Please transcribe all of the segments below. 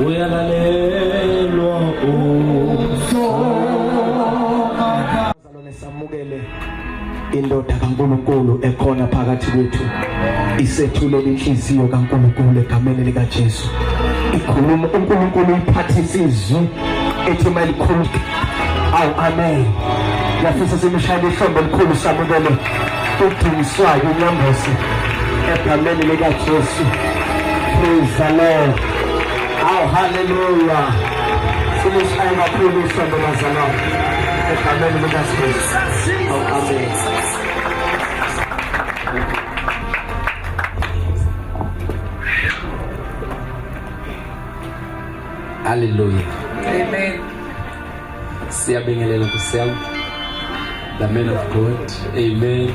uyalalelwa samukele indoda kaNkulunkulu ekhona phakathi kwethu isethule inhliziyo kaNkulunkulu egameni lika Jesu. Ikhuluma uNkulunkulu iphathisa izwi ethi malikhuleka. Amen. Yafisa simshayile ihlombe elikhulu samukele uDumiswayo uNyambosi egameni lika Jesu. Praise the Lord. Hallelujah. Simshayile kakhulu ihlombe lazalwane egameni lika Jesu. Amen. Hallelujah. Amen. Siyabingelela kusiyam. The man of God. Amen.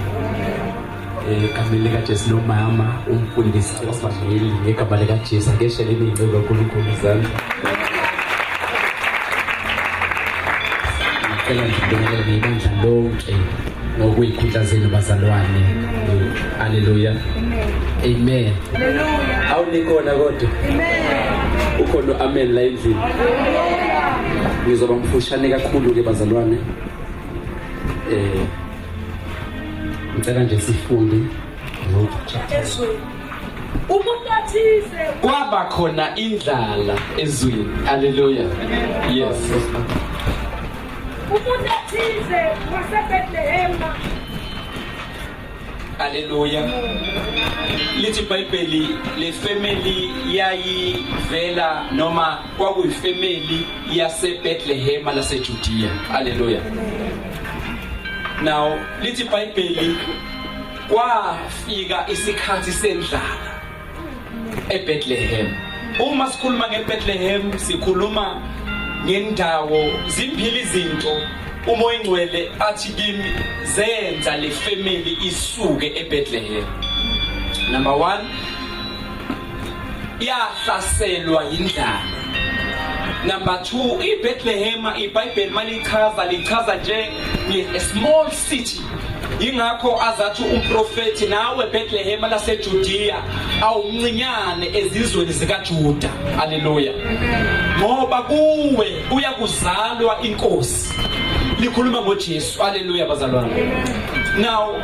Kamile ka Jesu no mama umfundisi osaveli ngegama lika Jesu ngesheleni ingcebo kaNkulunkulu zami. Ngicela ngibingelele ibandla lonke ngokuyikhuthazela abazalwane. Hallelujah. Amen. Hallelujah. Awunikona kodwa. Amen. Ukhona amen la endlini. Ngizoba mfushane kakhulu ke bazalwane. Ngicela nje sifunde Jesu. Umuntu athize kwaba khona indlala ezweni. Hallelujah. Yes. Umuntu athize waseBethlehema. Hallelujah. Lithi iBhayibheli le family yayivela noma kwakuyifamily yaseBethlehema laseJudiya. Hallelujah. Now lithi iBhayibheli kwafika isikhathi sendlala eBethlehem. Uma sikhuluma ngeBethlehem sikhuluma ngendawo zimbili izinto uMoya Ngcwele athi kimi zenza le family isuke eBethlehem. Number 1, yahlaselwa indlala. Number 2, iBethlehema iBhayibheli lichaza nje a small city. Ingakho azathi umprofeti nawe Bethlehema laseJudiya awumncinyane ezizweni zikaJuda. Hallelujah. Ngoba kuwe uyakuzalwa inkosi. Likhuluma ngoJesu. Hallelujah bazalwane. Now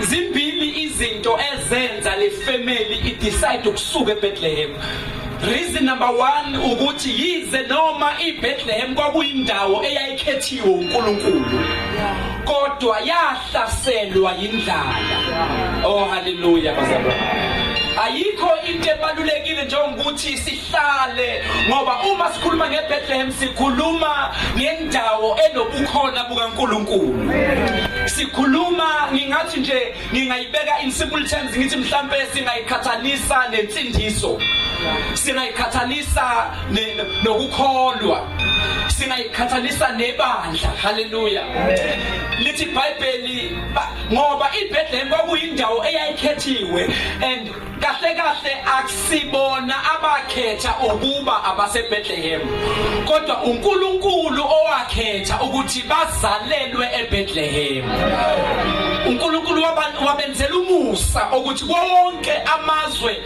zimbili izinto ezenza le family idecide ukusuka eBethlehem. Reason number 1 ukuthi yize noma iBethlehem kwakuyindawo eyayikhethiwe uNkulunkulu kodwa yahlaselwa indlala. Oh hallelujah bazalwane. Ayikho into ebalulekile njengokuthi sihlale ngoba uma sikhuluma ngeBethlehem sikhuluma ngendawo enobukhona bukaNkulunkulu. Sikhuluma ngingathi nje ngingayibeka in simple terms ngithi mhlambe singayikhathalisa nensindiso. Singayikhathalisa nokukholwa. Singayikhathalisa nebandla. Hallelujah. Lithi iBhayibheli ngoba iBethlehem kwakuyindawo eyayikhethiwe and kahle akusibona abakhetha ukuba abaseBethlehem kodwa uNkulunkulu owakhetha ukuthi bazalelwe eBethlehem. uNkulunkulu wabenzela umusa ukuthi wonke amazwe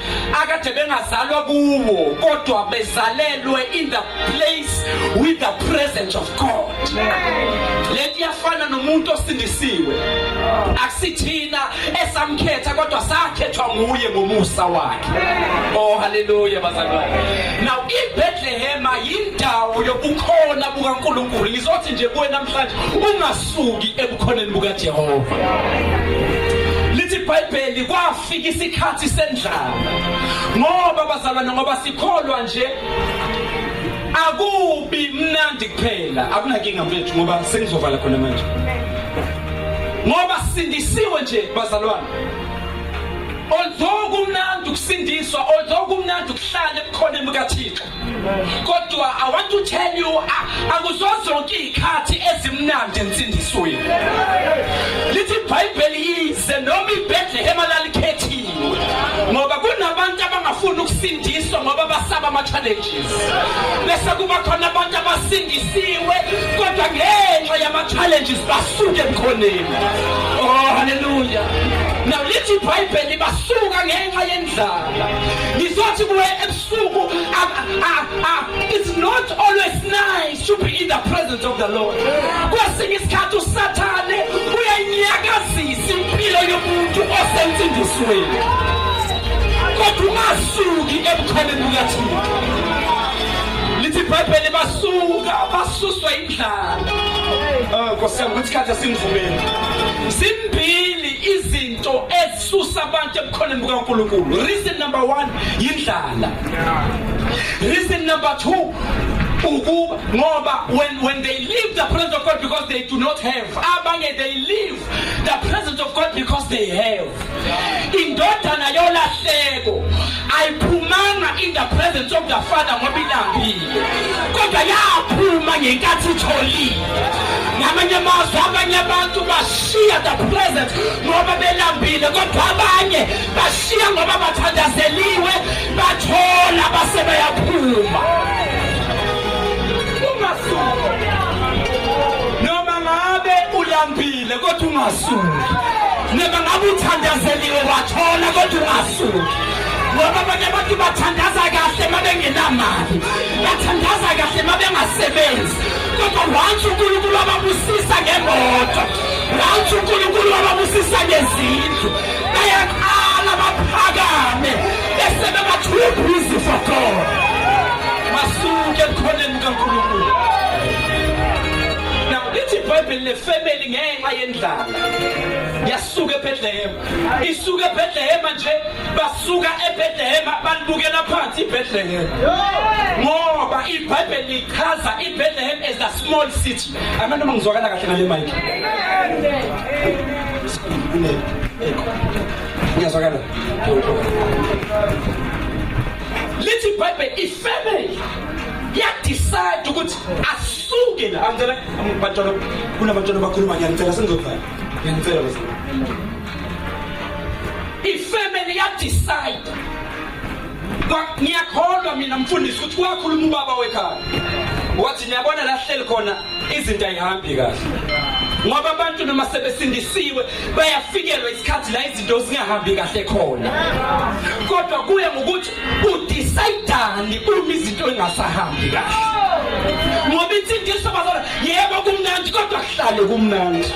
akade bengazalwa kuwo kodwa bezalelwe in the place with the presence of God. Lethi yafana nomuntu osindisiwe. Akusithina esamkhetha kodwa sakhethwa nguye ngomusa wakhe. Oh hallelujah bazalwane. Now iBethlehema yindawo yobukhona bukaNkulunkulu. Ngizothi nje kuwe namhlanje ungasuki ebukhoneni bukaJehova. Lithi iBhayibheli kwafika isikhathi sendlala. Ngoba bazalwane ngoba sikholwa nje akubi mnandi kuphela. Akunankinga mfethu ngoba sengizovala khona manje. Ngoba sindisiwe nje bazalwane. Although kumnandi ukusindiswa, although kumnandi ukuhlala ebukhoneni bukaThixo. Kodwa I want to tell you akuzozonke izikhathi ezimnandi ensindisweni. Lithi iBhayibheli yize noma iBethlehema lalikhethiwe. Ngoba kunabantu abangafuni ukusindiswa ngoba basaba ama challenges. Bese kuba khona abantu abasindisiwe kodwa ngenxa yama challenges basuke ebukhoneni. Oh hallelujah. Now lithi iBhayibheli basuka ngenxa yendlala. Ngizothi kuwe ebusuku it's not always nice to be in the presence of the Lord. Kwesinye isikhathi uSathane uyayinyakazisa impilo yomuntu osensindisweni. Kodwa ungasuki ebukhoneni bukaThixo. Lithi iBhayibheli basuswa indlala. Nkosi yami ukuthi kade singivumele. Zimbili izinto ezisusa abantu ebukhoneni bukaNkulunkulu. Reason number 1 indlala. Reason number 2 ngoba when they leave the presence of God because they do not have, abanye they leave the presence of God because they have. Indodana yolahleko ayiphumanga in the presence of the Father ngoba ilambile, kodwa yaphuma ngenkathi itholile. Ngamanye amazwi abanye abantu bashiya the presence ngoba belambile, kodwa abanye bashiya ngoba bathandazeliwe, bathola base beyaphuma. Noma ngabe ulambile kodwa ungasuki, noma ngabe uthandazeliwe wathola kodwa ungasuki. Ngoba abanye abantu bathandaza kahle mabengenamali, bathandaza kahle mabengasebenzi, kodwa once uNkulunkulu ababusisa ngemoto, once uNkulunkulu ababusisa ngezindlu, bayaqala baphakame bese beba too busy for God. Masuke ebukhoneni kaNkulunkulu. Now lithi iBhayibheli lefamily ngenxa yendlala yasuka eBethlehema. Isuka eBethlehema nje, basuka eBethlehema balibukela phansi iBethlehema. Ngoba iBhayibheli ichaza iBethlehem as a small city. Abantu mangizwakala kahle ngale mic. Ngiyazwakala. Lithi iBhayibheli ifamily decide ukuthi asuke la. Angicela abantwana, kunabantwana bakhuluma, ngiyacela sengizovala. Ngiyacela bese. Ifamily decide. Ngiyakholwa mina mfundisi ukuthi kwakhuluma ubaba wekhaya. Wathi niyabona la hleli khona izinto ayihambi kahle. Ngoba abantu noma sebesindisiwe bayafikelwa isikhathi la izinto zingahambi kahle khona. Kodwa kuye ngokuthi udecidani uma izinto engasahambi kahle. Ngoba insindiso bazona yebo kumnandi kodwa kuhlale kumnandi.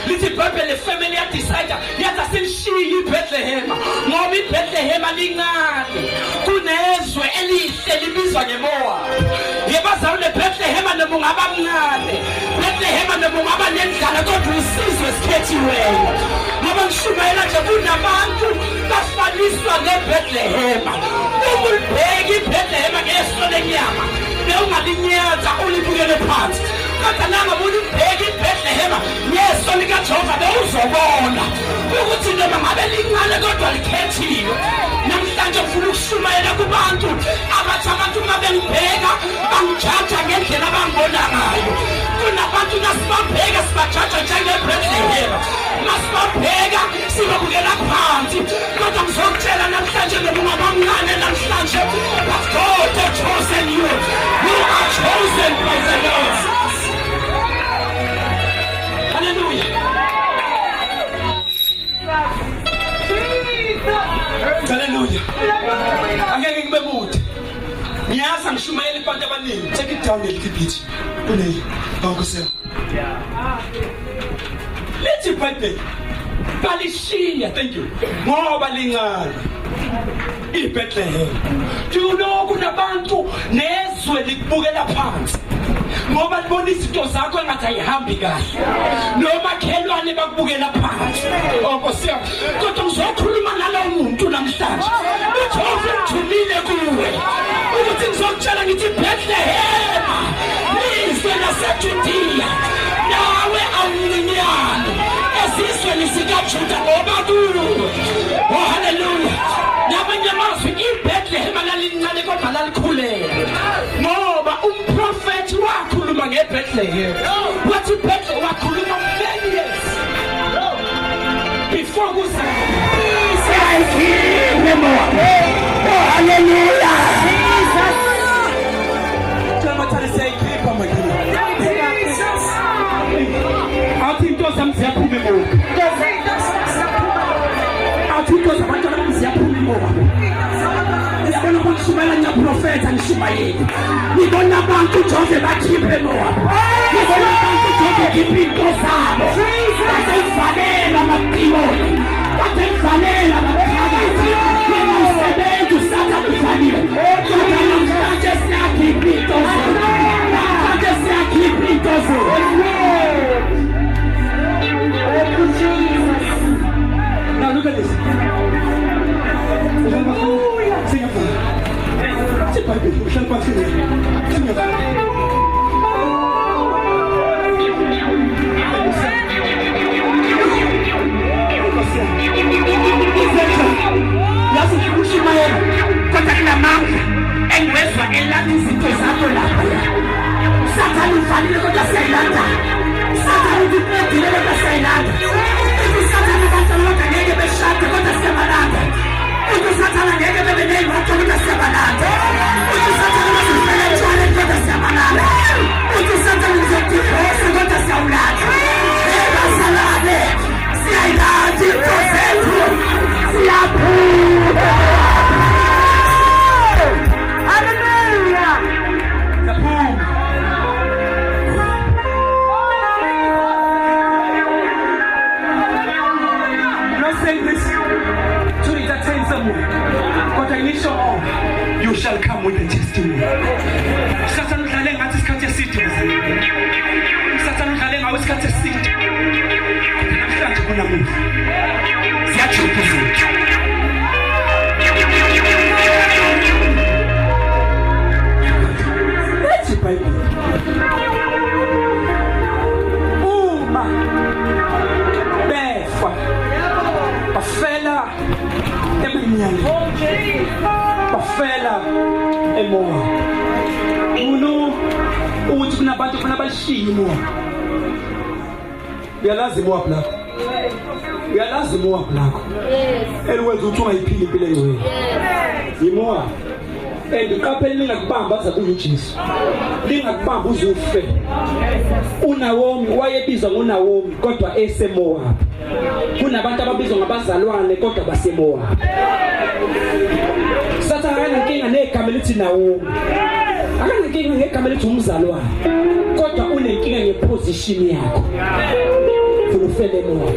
Lithi iBhayibheli family decide yathi asilishiye iBethlehema ngoba iBethlehema lincane kunezwe elihle libizwa ngeMoa. Yebazalwane iBethlehema noma ungaba mncane, iBethlehema noma ungaba nendlala kodwa usizwe esikhethiweyo. Ngoba ngishumayela nje kunabantu bafaniswa ngeBethlehema. Ubulibheki iBethlehema ngeso lenyama bewungalinyaza ulibukele phansi. Kodwa nanga ulibheki iBethlehema ngeso likaJehova bewuzobona ukuthi noma ngabe lincane kodwa likhethiwe. Namhlanje ufuna ukushumayela kubantu abathi abantu mabengibheka bangijaja ngendlela abangibona ngayo. Kunabantu nasibabheka sibajaja njengeBethlehema, nasibabheka sibabukela phansi. Kodwa ngizokutshela namhlanje noma ungabamncane namhlanje, but God has chosen you. You are chosen by the Lord. Hallelujah. Hallelujah. Angeke ngibe mude. Ngiyazi ngishumayela abantu abaningi. Take it down a little bit. Kuneli. Awukusela. Lithi iBhayibheli balishiya, thank you. Ngoba lincane. iBethlehema. Do you know kunabantu nezwe likubukela phansi? Ngoba libona izinto zakho engathi ayihambi kahle. Noma khelwane bakubukela phansi. Nkosi yami, kodwa ngizokhuluma nalowo muntu namhlanje. UJehova uthumile kuwe ukuthi ngizokutshela ngithi iBethlehema lizwe laseJudiya nawe awuncinyane ezizweni zikaJuda ngoba kuwe. Oh hallelujah. Nabanye amazwi iBethlehema lalincane kodwa lalikhulele. Ngoba umprofeti wakhuluma ngeBethlehema. Wathi iBethlehema wakhuluma many years before kuzalwa. Oh hallelujah. Tell say keep on my Jesus. I think those I'm saying izithutho zabantwana bami ziyaphuma imoba. Ngiyabona ukushumayela ngiyaprofetha ngishumayele. Ngibona abantu Jove bakhiphe imoba. Ngibona abantu Jove bakhiphe into zabo. Baseyivalela amapiloni. Baseyivalela amaphakathi. Ngiyasebenza usatha kufanele. Kodwa namhlanje siyakhipha into zabo. Namhlanje siyakhipha into zabo. Now look at this. Sing it for me. Sit by me. We shall continue. Sing it for me. Yazi ukushumayela kodwa inamanga engwezwa elapha izinto zakho lapha. Sathana ufanele kodwa siyayilanda. Sathana uqedile kodwa siyayilanda. Sathana basalonda ngeke beshade kodwa siyabalanda. Sathana ngeke bebe neyimoto kodwa siyabalanda. Sathana basifela etshwala kodwa siyabalanda. Sathana ngizodivose kodwa siyawulanda. Basalane siyayilanda into zethu. Siyaphuma. Hallelujah. Siyaphuma. But initial on, you shall come with a testimony. Satan udlale ngathi isikhathi eside bazalwane. Satan udlale ngawo isikhathi eside. Namhlanje kunamuhla. Siyajupha zethu. Let's Bible. Uma befa. Bafela eminyani. Bafela emoa. Uno uthi kunabantu funa bashiye emoa. Uyalazi emoa plakho. Uyalazi emoa plakho. Eliwenza ukuthi ungayiphili impilo eyiwe. Emoa. Endiqaphele ningakubamba aza kuyiJesu. Lingakubamba uzufe. uNawomi wayebizwa ngoNawomi kodwa eseMoab. Kunabantu ababizwa ngabazalwane kodwa baseMoab. Sathana akanankinga negama elithi Nawomi. Akanankinga ngegama elithi umzalwane. Kodwa unenkinga ngeposition yakho. Ufele Moab.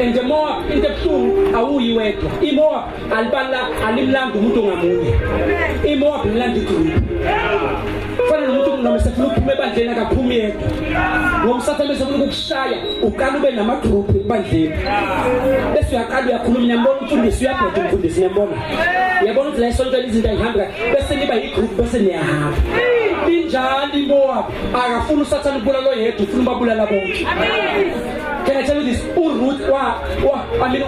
And the Moab in the tomb awuyiwedwa. iMoab alimlanda umuntu ngamunye. iMoab imlanda igroup. Fana nomuntu nomsefuna uphume ebandleni akaphumi yedwa. Ngomsathana bese ukukushaya uqala ube nama group ebandleni. Bese uyaqala uyakhuluma nyambona umfundisi uyabheka umfundisi nyambona. Yabona ukuthi la isonto izinto ayihamba bese niba igroup bese niyahamba. Injalo iMoab akafuna usathana ubulala lo yedwa ufuna ubabulala bonke. Can I tell you this?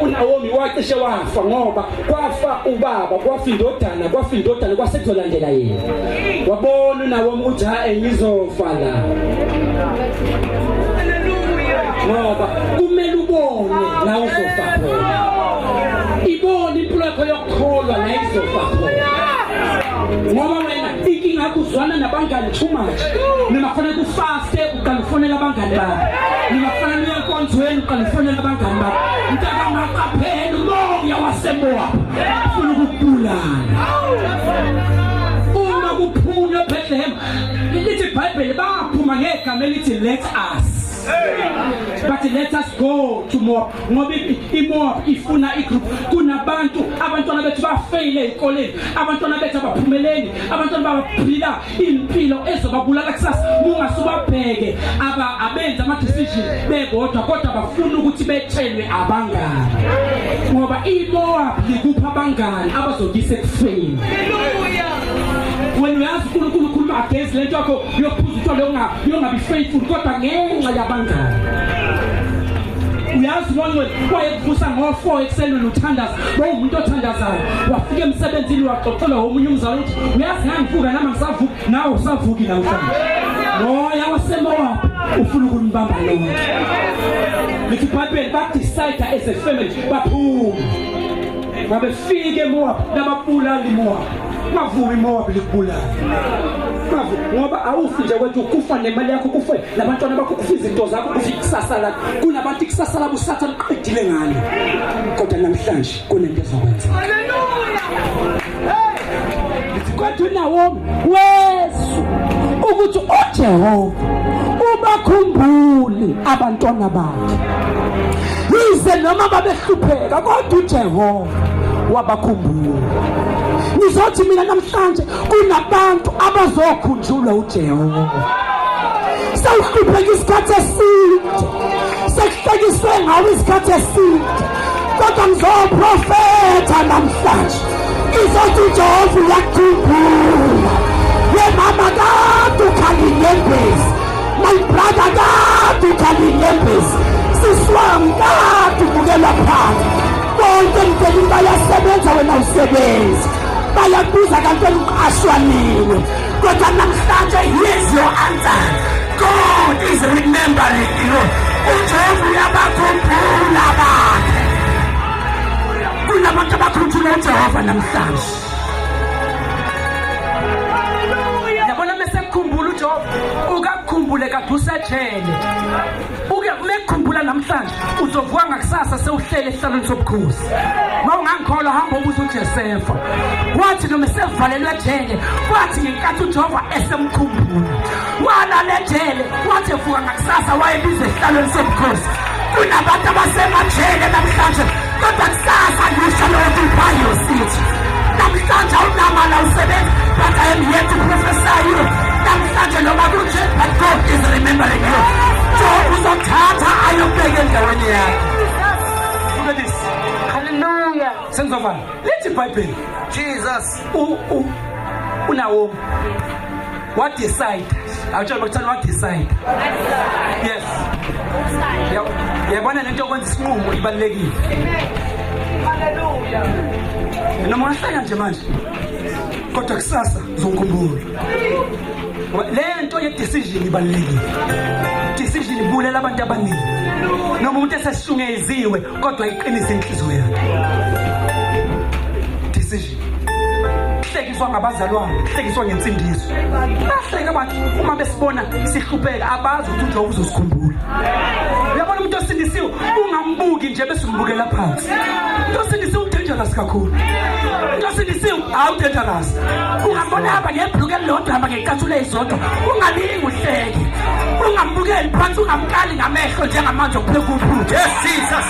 uNawomi wacishe wafa ngoba kwafa ubaba kwafa indodana kwasekuzolandela yena. Wabona uNawomi uthi engizofa la. Ngoba kumele ubone la uzofa khona. Ibone impilo yakho yokukholwa la izofa khona. Ngoba wena inkinga yakho uzwana nabangani too much. Nimafana kufaste ukalifonela abangani bakho. Nimafana niyenkonzweni ukalifonela abangani bakho. Mntaka maqaphela umoya waseMoab ufuna ukubulala. Uma kuphunywa eBethlehema lithi iBhayibheli baphuma ngegama elithi let us. But let us go to Moab. Ngoba iMoab ifuna igroup. Kunabantu abantwana bethu bafaile ezikoleni, abantwana bethu abaphumeleli, abantwana baphila impilo ezobabulala kusasa. Mungasubabheke abenza ama decision bebodwa kodwa bafuna ukuthi betshelwe abangani. Ngoba iMoab likupha abangani abazokise ekufeni. Hallelujah. When we ask uNkulunkulu against lento yakho yokuphuza utshwala yongabi faithful kodwa ngenxa yabangani. Uyazi lonke wayekuvusa ngo4 ekuseni nothandaza umuntu othandazayo wafika emsebenzini waxoxela omunye umzali uthi uyazi ngangivuka nama ngisavuka nawe usavuki namhlanje. Moya waseMoab ufuna ukunibamba lonke. Lithi iBhayibheli badecide as a family baphuma. Babefike eMoab nababulala iMoab. Bavuka iMoab likubulala. ngoba awufi nje kwethu ukufa nemali yakho kufe nabantwana bakho kufa izinto zakho kufika kusasa la kunabantu kusasa la uSathane qedile ngani kodwa namhlanje kunento ezokwenza kwathi nawo wesu ukuthi uJehova ubakhumbule abantwana bakhe yize noma babehlupheka kodwa uJehova wabakhumbula. Nizothi mina namhlanje kunabantu abazokhunjulwa uJehova. Sawuhlupheka isikhathi eside, sekuhlekiswe ngawe isikhathi eside, kodwa ngizoprofetha namhlanje izothi uJehova uyakhumbula. Mama kade ukhalilembezi, my brother kade ukhalilembezi, siswami kade ubukela phansi. Bonke mdeni bayasebenza wena usebenza, bayabuza kanti uqashwa nini, kodwa namhlanje here's your answer. God is remembering you. uJehova uyabakhumbula bakhe. Kunabantu abakhumbula uJehova namhlanje. Ukakhumbule kade usejele umekhumbula namhlanje uzovuka ngakusasa sewuhlele ehlalweni sobukhosi. Mawungangikholwa hamba ubuza uJosefa wathi noma sevalelwe ejele wathi ngenkathi uJehova esemkhumbula walala ejele wathi evuka ngakusasa wayebiza ehlalweni sobukhosi. Kunabantu abasemajele namhlanje kodwa kusasa ngisho lokhu by your seat. Namhlanje awunamala usebenza but I am here to prophesy you. Namhlanje noma kunje but God is remembering you. So uzothatha ayobheka endaweni yakho. Look at this. Hallelujah. Sengizova. Let's iBhayibheli. Jesus. Unawo. What decide? Awutshela ukuthi what decide. Yes. Yabona lento okwenza isinqumo ibalekile. Hallelujah. Noma ngahlaya nje manje. Kodwa kusasa uzokhumbula. Lento ye decision ibalekile. Decision ibulela abantu abaningi. Noma umuntu eseshungeziwe kodwa iqinise inhliziyo yakhe. Decision. Hlekiswa ngabazalwane, hlekiswa ngensindiso. Bahleka abantu uma besibona sihlupheka abazi ukuthi uJehova uzosikhumbula. Uyabona umuntu osindisiwe ungambuki nje bese umbukela phansi. Umuntu osindisiwe dangerous kakhulu. Umuntu osindisiwe awu dangerous. Ungambona hamba ngebhuluke elilodwa hamba ngecathulo ezodwa ungalingi uhleke. Ungambukeli phansi ungamkali ngamehlo njengamanje okupheka uphuthu. Yes Jesus.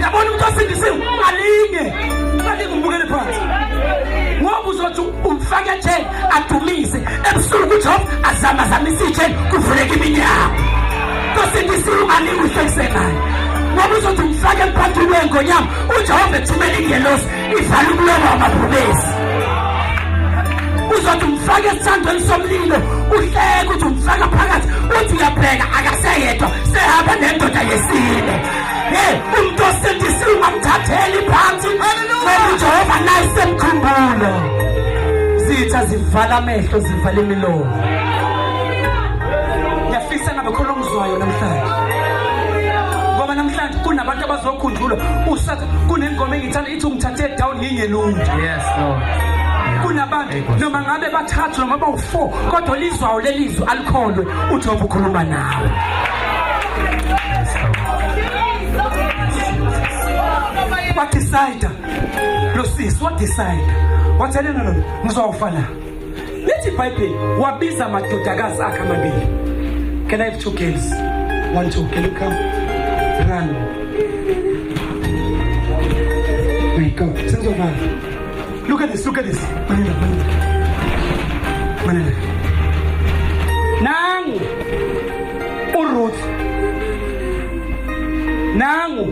Yabona umuntu osindisiwe ungalinge umbukele phansi. Ngoba uzothi umfake ejele adumise ebusuku uJehova azamazamisa ijele kuvuleka iminyango. Tosindisiwe ungalingi uhlekisenayo. Ngoba uzothi umfake emphakathini wengonyama uJehova ethumela ingelosi ivala umlomo wamabhubesi. Uzothi umfake esithandweni somlilo uhleke uthi umfaka phakathi uthi uyabheka akaseyedwa sehamba nendoda yesine. Umuntu osindisiwe ungamthatheli phansi ngoba uJehova naye semkhumbulo. Zitha zivala amehlo zivala imilomo. Ngiyafisa ngabe khona umzwayo namhlanje. Ngoba namhlanje kunabantu abazokhunjulwa uSathane kunengoma engithanda ithi ungithathe down ngingelungu. Yes Lord. Kunabantu noma ngabe bathathu noma bawu4 kodwa lizwayo lelizwe alikholwe uJehova ukhuluma nawe. What decide? No sis, what decide? What no, ngizowufana. Let's iBhayibheli wabiza amadodakazi akhe amabili. Can I have 2 kids? 1, 2, can you come? Run. My God, sengizovana. Look at this. Manana. Nangu uRuth. Nangu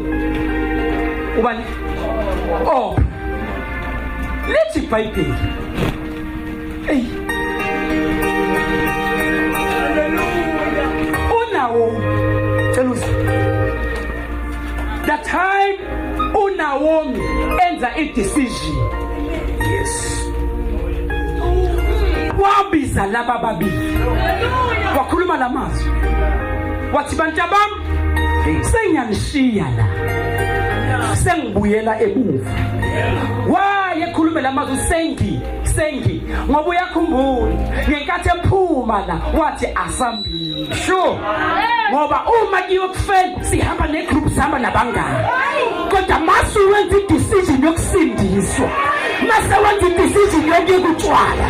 ubani? Oh. Let's iBhayibheli. Hey. Unawo. Tell us. That time Unawomi enza a decision. Yes. Wabiza laba babili. Wakhuluma lamazwi. Wathi bantabam sengiyanishiya la. Sengibuyela ebuva. wayekhulume lamazwi sengi ngoba uyakhumbula ngenkathi ephuma la wathi asambili sure ngoba uma kuyokufela sihamba negroup sihamba nabangani kodwa mase wenza idecision yokusindiswa mase wenza idecision yokuyekutshwala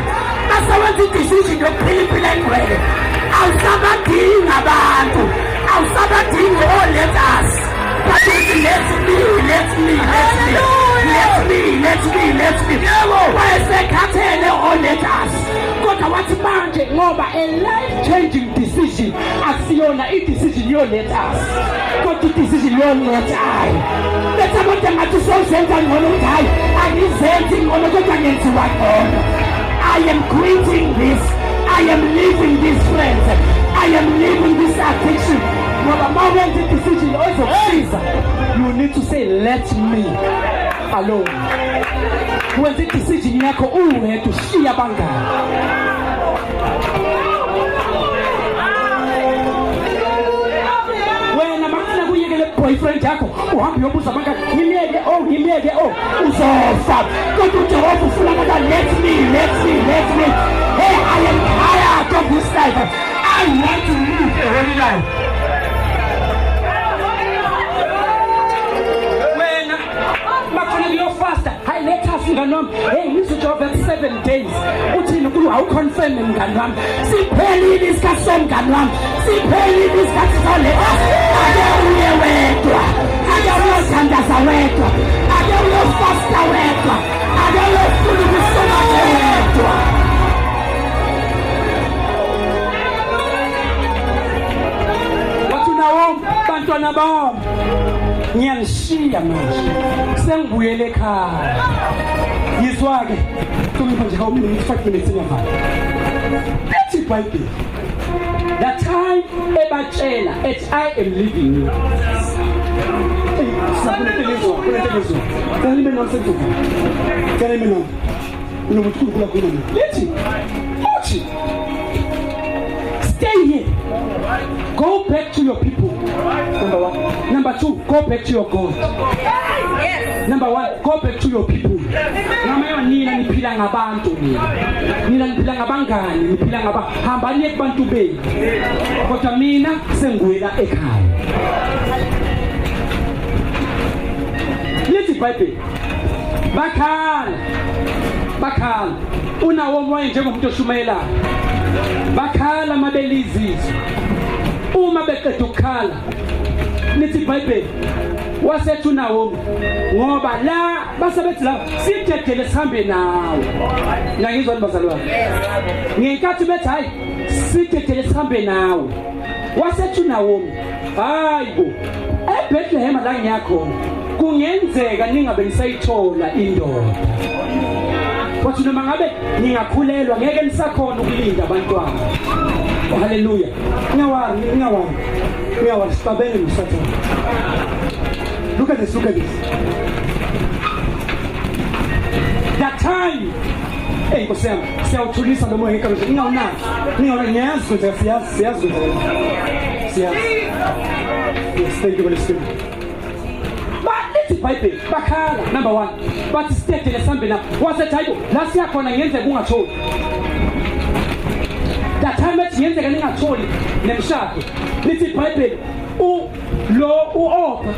mase wenza idecision yokuphila ingcwele awusabadingi abantu awusabadingi let us but let me wayesekhathele let us kodwa wathi manje ngoba a life changing decision asiyona i-decision yo let us kodwa i-decision yo let I letha abantu ngathi sozenza ngcono ukuthi hayi angizenzi ngcono kodwa ngenziwa ngcono I am quitting this I am leaving these friends I am leaving this addiction ngoba mawenza i-decision ozokusiza you need to say let me alone wenza i-decision yakho uwedwa ushiya abangani wena makufuna kuyekele boyfriend yakho uhambe uyobuza abangani ngimyeke uzofa kodwa uJehova ufuna ngoba let me hey I am tired of this life I want to live a holy life faster hayi let us ngani wami hey ngizojoba 7 days uthini unkulu awuconfirm ngani wami siphelile isikhathi somngani wami siphelile isikhathi soletha ake uye wedwa ake uyothandaza wedwa ake uyofasta wedwa ake uyofuna ukusoma wedwa wathuna bantwana bami ngiyanishiya manje sengibuyele ekhaya yizwa ke kumipha nje hawumi 5 minutes ngevala ethi Bible that time ebatshela ethi I am leaving you sabunetelezo kanime nonsense kanime no unomuthulu kula kuna lethi uthi stay here go back to your people number 1 number 2 go back to your God yes number 1 go back to your people namayo nina niphila ngabantu nina niphila ngabangani niphila hamba niye kubantu benu kodwa mina sengiwela ekhaya lithi Bible bakhala unawo moya njengomuntu oshumayela bakhala mabelizizwe uma beqeda ukukhala lithi Bible wasethu nawo ngoba la basebethi la sidedele sihambe nawo ngiyizwa bazalwane ngenkathi bethi hayi sidedele sihambe nawo wasethu nawo hayibo eBethlehema la ngiyakhona kungenzeka ningabe nisayithola indoda wathi noma ngabe ningakhulelwa ngeke nisakhona ukulinda abantwana haleluya ngiyawani sibabele msathana look at this that time hey nkosiyami siyawuthulisa lo moya ekhaya ngiyawuna ngiyazi ukuthi siyazi yes thank you Holy Spirit Bible bakhala number 1 but state lesambe na wasethi hayibo la siyakhona ngenzeka ungatholi that time ethi ngenzeka ningatholi nemshado lithi Bible uOpa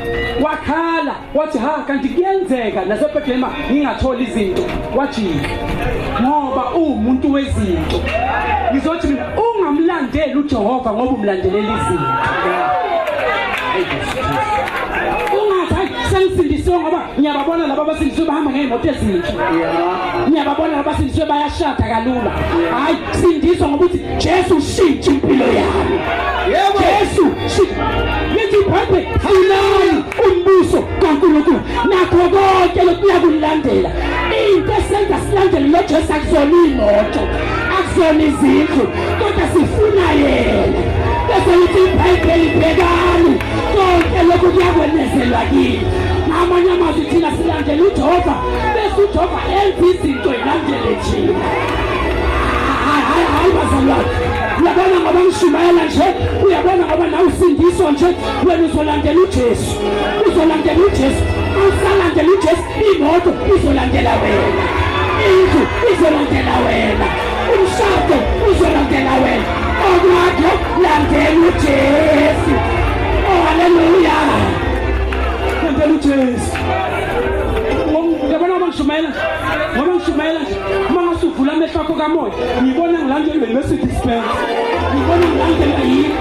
wakhala wathi kanti kuyenzeka naseBethlehema ngingatholi izinto wajika ngoba umuntu wezinto ngizothi mina ungamlandeli uJehova ngoba umlandelela izinto sengifundiswe ngoba ngiyababona laba abasindiswe bahamba ngeemoto ezinhle ngiyababona laba abasindiswe bayashada kalula hayi sindiswa ngoba uthi Jesu ushintsha impilo yami Jesu lithi Bible hayilani umbuso kaNkulunkulu nakho konke lokuya kulandela into esenza silandele lo Jesu akuzona imoto akuzona izindlu kodwa sifuna yena bese lithi Bible ibhekani konke lokhu kuyakwenezelwa kini namanye amazwi thina silandele uJehova bese uJehova enza izinto ilandele thina hayi bazalwane uyabona ngoba ngishumayela nje uyabona ngoba nawe usindiswa nje wena uzolandela uJesu usalandela uJesu imoto izolandela wena indlu izolandela wena umshado uzolandela wena okwakho landela uJesu haleluya landela uJesu ngiyabona abangishumayela uma ngasuvula amehlo akho kamoya ngibona ngilandelwe bese dispense ngibona ngilandelwa yini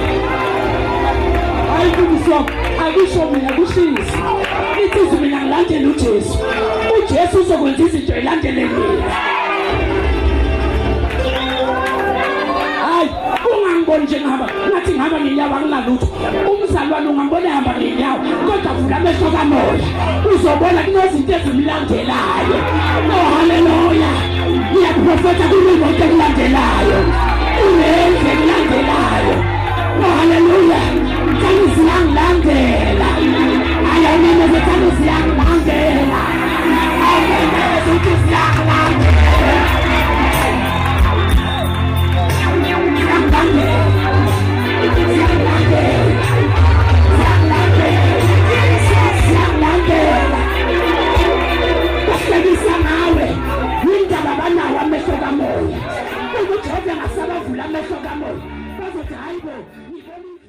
hayi kubiso akusho mina kushisi ithi mina ngilandela uJesu uzokwenza izinto elandele mina hayi ungangiboni nje ngihamba ngathi ngihamba ngenyawo anginalutho umzalwane ungambona ehamba ngenyawo kodwa vula amehlo kamoya uzobona kunezinto ezimlandelayo haleluya ngiyaprofetha kunezinto ezilandelayo uyenze kulandelayo haleluya thani ziyangilandela ayona thani ziyangilandela ayona ziyangilandela ukuthi ngasabavula amehlo kamoya bazothi hayibo ngibona